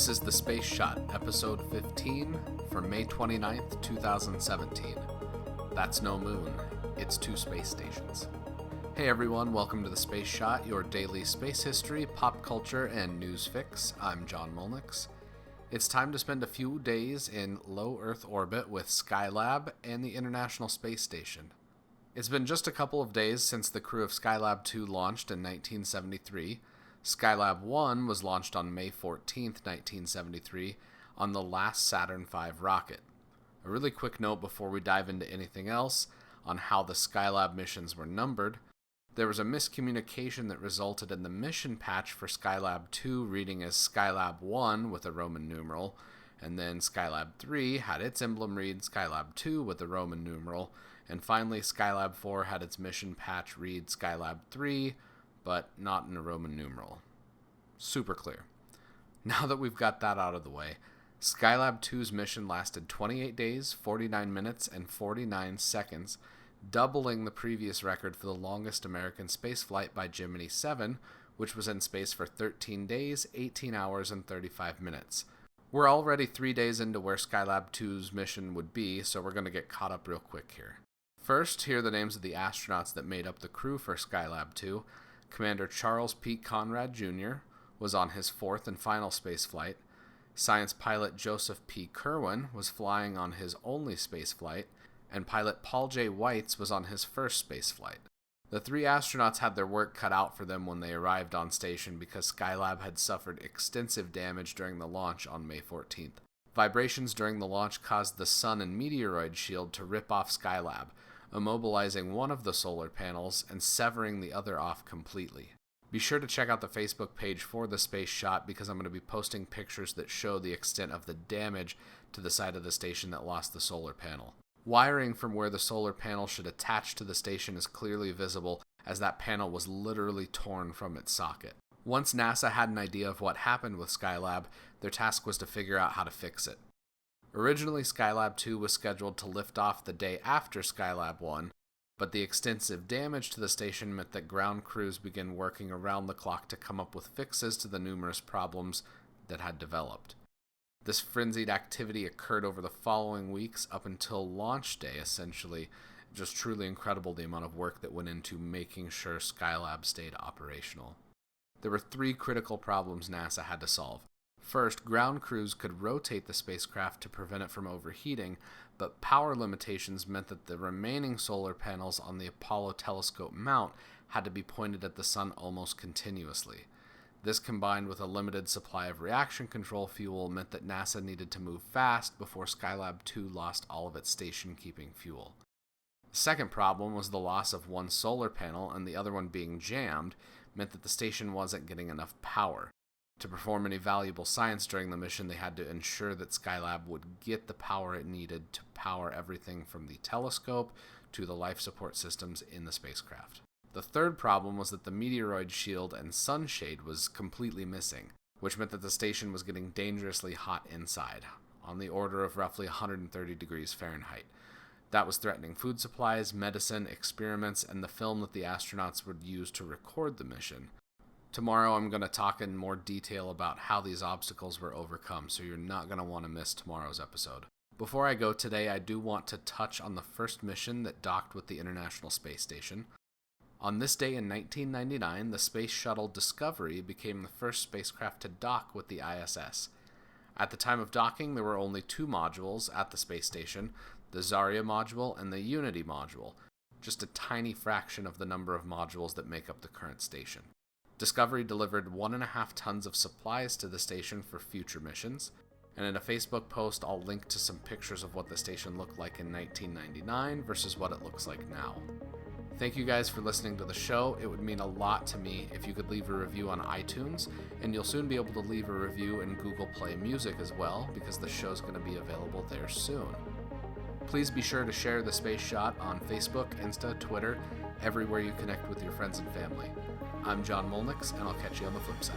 This is The Space Shot, episode 15 for May 29th, 2017. That's no moon, it's 2 space stations. Hey everyone, welcome to The Space Shot, your daily space history, pop culture, and news fix. I'm John Molnix. It's time to spend a few days in low Earth orbit with Skylab and the International Space Station. It's been just a couple of days since the crew of Skylab 2 launched in 1973. Skylab 1 was launched on May 14, 1973, on the last Saturn V rocket. A really quick note before we dive into anything else on how the Skylab missions were numbered. There was a miscommunication that resulted in the mission patch for Skylab 2 reading as Skylab 1 with a Roman numeral, and then Skylab 3 had its emblem read Skylab 2 with a Roman numeral, and finally Skylab 4 had its mission patch read Skylab 3, but not in a Roman numeral. Super clear. Now that we've got that out of the way, Skylab 2's mission lasted 28 days, 49 minutes, and 49 seconds, doubling the previous record for the longest American spaceflight by Gemini 7, which was in space for 13 days, 18 hours, and 35 minutes. We're already 3 days into where Skylab 2's mission would be, so we're going to get caught up real quick here. First, here are the names of the astronauts that made up the crew for Skylab 2. Commander Charles P. Conrad Jr. was on his 4th and final spaceflight. Science pilot Joseph P. Kerwin was flying on his only spaceflight, and pilot Paul J. Weitz was on his first spaceflight. The 3 astronauts had their work cut out for them when they arrived on station because Skylab had suffered extensive damage during the launch on May 14th. Vibrations during the launch caused the sun and meteoroid shield to rip off Skylab, immobilizing one of the solar panels and severing the other off completely. Be sure to check out the Facebook page for the Space Shot because I'm going to be posting pictures that show the extent of the damage to the side of the station that lost the solar panel. Wiring from where the solar panel should attach to the station is clearly visible as that panel was literally torn from its socket. Once NASA had an idea of what happened with Skylab, their task was to figure out how to fix it. Originally, Skylab 2 was scheduled to lift off the day after Skylab 1, but the extensive damage to the station meant that ground crews began working around the clock to come up with fixes to the numerous problems that had developed. This frenzied activity occurred over the following weeks up until launch day, essentially. Just truly incredible the amount of work that went into making sure Skylab stayed operational. There were 3 critical problems NASA had to solve. First, ground crews could rotate the spacecraft to prevent it from overheating, but power limitations meant that the remaining solar panels on the Apollo telescope mount had to be pointed at the sun almost continuously. This, combined with a limited supply of reaction control fuel, meant that NASA needed to move fast before Skylab 2 lost all of its station-keeping fuel. The second problem was the loss of one solar panel, and the other one being jammed meant that the station wasn't getting enough power. To perform any valuable science during the mission, they had to ensure that Skylab would get the power it needed to power everything from the telescope to the life support systems in the spacecraft. The third problem was that the meteoroid shield and sunshade was completely missing, which meant that the station was getting dangerously hot inside, on the order of roughly 130 degrees Fahrenheit. That was threatening food supplies, medicine, experiments, and the film that the astronauts would use to record the mission. Tomorrow I'm going to talk in more detail about how these obstacles were overcome, so you're not going to want to miss tomorrow's episode. Before I go today, I do want to touch on the first mission that docked with the International Space Station. On this day in 1999, the Space Shuttle Discovery became the first spacecraft to dock with the ISS. At the time of docking, there were only 2 modules at the space station, the Zarya module and the Unity module, just a tiny fraction of the number of modules that make up the current station. Discovery delivered 1.5 tons of supplies to the station for future missions, and in a Facebook post I'll link to some pictures of what the station looked like in 1999 versus what it looks like now. Thank you guys for listening to the show. It would mean a lot to me if you could leave a review on iTunes, and you'll soon be able to leave a review in Google Play Music as well, because the show's going to be available there soon. Please be sure to share the Space Shot on Facebook, Insta, Twitter, everywhere you connect with your friends and family. I'm John Molnix, and I'll catch you on the flip side.